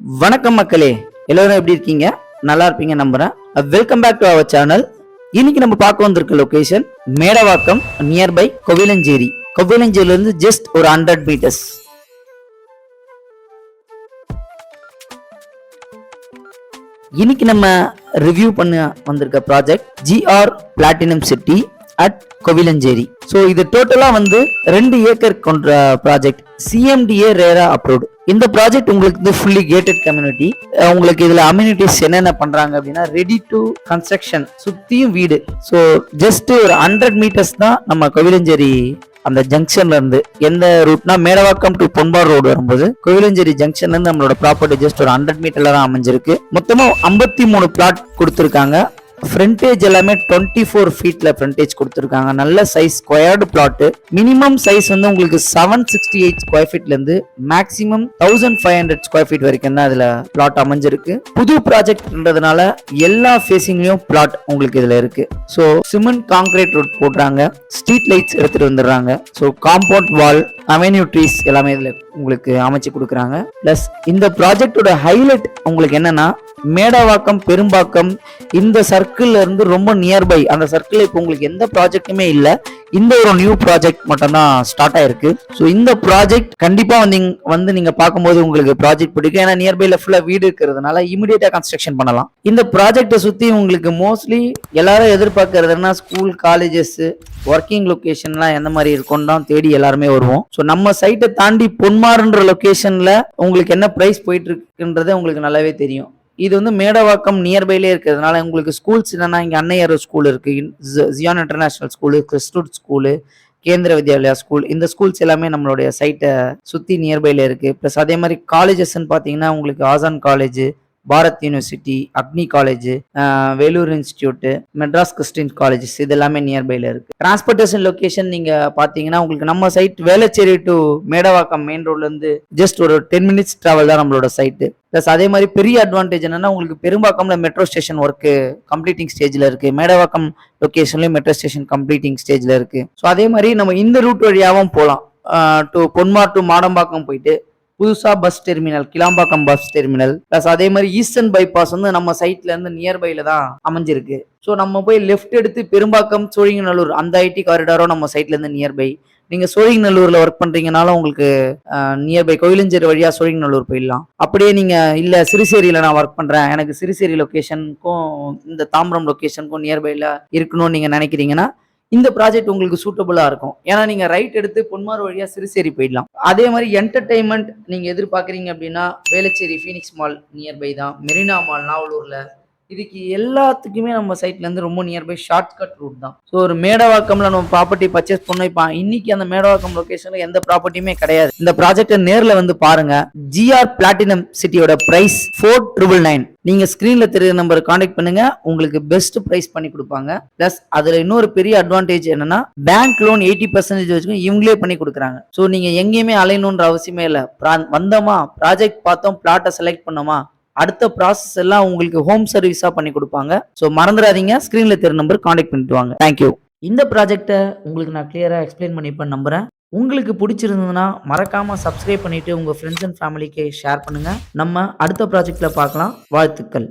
வணக்கம் மக்களே, எல்லாரும் எப்படி இருக்கீங்க? நல்லா இருப்பீங்க நம்புறேன். Welcome back to our channel. இன்னைக்கு நம்ம பார்க்க வந்திருக்க லொகேஷன் மேடவாக்கம், நியர்பை கோவிலஞ்சேரி. கோவிலஞ்சேரியில இருந்து ஜஸ்ட் ஒரு 100 மீட்டர்ஸ். இன்னைக்கு நம்ம ரிவ்யூ பண்ண வந்திருக்க project GR platinum city at Kovilancheri. So இது டோட்டலா வந்து 2 ஏக்கர் கொண்ட ப்ராஜெக்ட். CMDA RERA approved. இந்த ப்ராஜெக்ட் உங்களுக்கு ஃபுல்லி கேட்டட் கம்யூனிட்டி. உங்களுக்கு இதுல அம்யூனிட்டிஸ் என்னென்ன பண்றாங்க அப்படின்னா, ரெடி டு கன்ஸ்ட்ரக்ஷன், சுத்தியும் வீடு. ஸோ ஜஸ்ட் ஒரு 100 மீட்டர்ஸ் தான் நம்ம கோவிலஞ்சேரி அந்த ஜங்ஷன்ல இருந்து. எந்த ரூட்னா மேடவாக்கம் டு பொன்பார் ரோடு வரும்போது கோவிலஞ்சேரி ஜங்ஷன்ல இருந்து நம்மளோட ப்ராப்பர்ட்டி ஜஸ்ட் ஒரு 100 மீட்டர்ல தான் அமைஞ்சிருக்கு. மொத்தமா 53 பிளாட் கொடுத்துருக்காங்க. ஃப்ரண்டேஜ் எல்லாமே 24 ஃபீட்ல ஃப்ரண்டேஜ் கொடுத்துருக்காங்க. நல்ல size squared plot. Minimum size வந்து உங்களுக்கு 768 ஸ்கொயர் ஃபீட்ல இருந்து மேக்ஸிமம் 1500 ஸ்கொயர் ஃபீட் வரைக்கும் தான் இதுல பிளாட் அமைஞ்சிருக்கு. புது ப்ராஜெக்ட்ன்றதுனால எல்லா ஃபேசிங்லயும் பிளாட் உங்களுக்கு இதுல இருக்கு. ஸோ சிமெண்ட் கான்கிரீட் ரோட் போடுறாங்க, ஸ்ட்ரீட் லைட்ஸ் எடுத்துட்டு வந்துடுறாங்க. So compound wall, avenue trees எல்லாமே இதுல உங்களுக்கு அமைச்சு கொடுக்குறாங்க. பிளஸ் இந்த ப்ராஜெக்டோட ஹைலைட் உங்களுக்கு என்னன்னா, மேடவாக்கம், பெரும்பாக்கம் இந்த சர்க்கிள்ல இருந்து ரொம்ப நியர்பை. அந்த சர்க்கிள் இப்போ உங்களுக்கு எந்த ப்ராஜெக்ட்டுமே இல்லை, இந்த ஒரு நியூ ப்ராஜெக்ட் மட்டும் தான் ஸ்டார்ட் ஆயிருக்கு. ஸோ இந்த ப்ராஜெக்ட் கண்டிப்பா வந்து நீங்க பார்க்கும்போது உங்களுக்கு ப்ராஜெக்ட் பிடிக்கும். ஏன்னா நியர்பைல ஃபுல்லா வீடு இருக்கிறதுனால இமிடியேட்டா கன்ஸ்ட்ரக்ஷன் பண்ணலாம். இந்த ப்ராஜெக்டை சுத்தி உங்களுக்கு மோஸ்ட்லி எல்லாரும் எதிர்பார்க்கறதுன்னா ஸ்கூல், காலேஜஸ், ஒர்க்கிங் லொகேஷன்லாம் எந்த மாதிரி இருக்கும்னு தான் தேடி எல்லாருமே வருவோம். ஸோ நம்ம சைட்டை தாண்டி பொன்மாறுன்ற லொகேஷன்ல உங்களுக்கு என்ன பிரைஸ் போயிட்டு இருக்குன்றது உங்களுக்கு நல்லாவே தெரியும். இது வந்து மேடவாக்கம் நியர்பைலே இருக்கிறதுனால உங்களுக்கு ஸ்கூல்ஸ் என்னன்னா, இங்கே அன்னையர் ஸ்கூல் இருக்கு, ஜியான் இன்டர்நேஷனல் ஸ்கூலு, கிறிஸ்டூட் ஸ்கூலு, கேந்திர வித்யாலயா ஸ்கூல், இந்த ஸ்கூல்ஸ் எல்லாமே நம்மளுடைய சைட்டை சுற்றி நியர்பைல இருக்கு. ப்ளஸ் அதே மாதிரி காலேஜஸ்ன்னு பார்த்தீங்கன்னா உங்களுக்கு ஆசான் காலேஜ், பாரத் யூனிவர்சிட்டி, அக்னி college, Vellore institute, Madras Christian colleges இது எல்லாமே நியர்பைல இருக்கு. டிரான்ஸ்போர்டேஷன் லொகேஷன் நீங்க பாத்தீங்கன்னா உங்களுக்கு நம்ம site Velachery to Medavakkam main ரோட்ல இருந்து ஜஸ்ட் ஒரு 10 மினிட்ஸ் டிராவல் தான் நம்மளோட சைட்டு. பிளஸ் அதே மாதிரி பெரிய அட்வான்டேஜ் என்னன்னா, உங்களுக்கு பெரும்பாக்கம்ல மெட்ரோ ஸ்டேஷன் ஒர்க் கம்ப்ளீட்டிங் ஸ்டேஜ்ல இருக்கு. மேடவாக்கம் லொகேஷன்லயும் மெட்ரோ ஸ்டேஷன் கம்ப்ளீட்டிங் ஸ்டேஜ்ல இருக்கு. ஸோ அதே மாதிரி நம்ம இந்த ரூட் வழியாகவும் போகலாம். டு பொன்மார் டு மாடம்பாக்கம் போயிட்டு புதுசா bus terminal, Kilambakkam bus terminal, plus அதே மாதிரி ஈஸ்டர்ன் பைபாஸ் வந்து நம்ம சைட்ல இருந்து நியர்பைல தான் அமைஞ்சிருக்கு. ஸோ நம்ம போய் லெஃப்ட் எடுத்து பெரும்பாக்கம், சோழிங்கநல்லூர் அந்த ஐடி காரிடாரோ நம்ம சைட்ல இருந்து நியர்பை. நீங்க சோழிங்கநல்லூர்ல ஒர்க் பண்றீங்கனால உங்களுக்கு நியர்பை கோவிலஞ்சேரி வழியா சோழிங்கநல்லூர் போயிடலாம். அப்படியே நீங்க இல்ல சிறுசேரியில நான் ஒர்க் பண்றேன், எனக்கு சிறுசேரி லொகேஷனுக்கும் இந்த தாம்பரம் லொகேஷனுக்கும் நியர்பைல இருக்கணும்னு நீங்க நினைக்கிறீங்கன்னா இந்த ப்ராஜெக்ட் உங்களுக்கு சூட்டபுளா இருக்கும். ஏன்னா நீங்க ரைட் எடுத்து பொன்மார் வழியா சிறுசேரி போயிடலாம். அதே மாதிரி என்டர்டைன்மெண்ட் நீங்க எதிர்பார்க்குறீங்க அப்படின்னா வேளச்சேரி ஃபீனிக்ஸ் மால் நியர்பை தான், மெரினா மால் நாவலூர்ல, இதுக்கு எல்லாத்துக்குமே நம்ம சைட்ல இருந்து ரொம்ப நியர்பை ஷார்ட்கட் ரூட் தான். ஸோ ஒரு மேடவாக்கம்ல நம்ம ப்ராப்பர்ட்டி பர்ச்சேஸ் பண்ணோம். இப்போ இன்னைக்கு அந்த மேடவாக்கம் லொகேஷன்ல எந்த ப்ராப்பர்ட்டியுமே கிடையாது. இந்த ப்ராஜெக்டை நேர்ல வந்து பாருங்க. GR பிளாட்டினம் சிட்டியோட பிரைஸ் 4999. நீங்க ஸ்கிரீன்ல தெரியுற நம்பர் கான்டாக்ட் பண்ணுங்க, உங்களுக்கு பெஸ்ட் பிரைஸ் பண்ணி கொடுப்பாங்க. பிளஸ் அதுல இன்னொரு பெரிய அட்வான்டேஜ் என்னன்னா, பேங்க் லோன் 80% வச்சுக்கும் இவங்களே பண்ணி கொடுக்குறாங்க. ஸோ நீங்க எங்கேயுமே அலையணுன்ற அவசியமே இல்லை. வந்தோமா, ப்ராஜெக்ட் பார்த்தோம், பிளாட்டை செலக்ட் பண்ணோமா, அடுத்த ப்ராசஸ் எல்லாம் உங்களுக்கு ஹோம் சர்வீஸா பண்ணி கொடுப்பாங்க. ஸோ மறந்துடாதீங்க, ஸ்கிரீன்ல தெரிய நம்பர் கான்டாக்ட் பண்ணிட்டு வாங்க. தேங்க்யூ. இந்த ப்ராஜெக்டை உங்களுக்கு நான் கிளியரா எக்ஸ்பிளைன் பண்ணிப்பேன் நம்புறேன். உங்களுக்கு பிடிச்சிருந்ததுன்னா மறக்காம சப்ஸ்கிரைப் பண்ணிட்டு உங்க ஃப்ரெண்ட்ஸ் அண்ட் ஃபேமிலிக்கு ஷேர் பண்ணுங்க. நம்ம அடுத்த ப்ராஜெக்ட்ல பார்க்கலாம். வாழ்த்துக்கள்.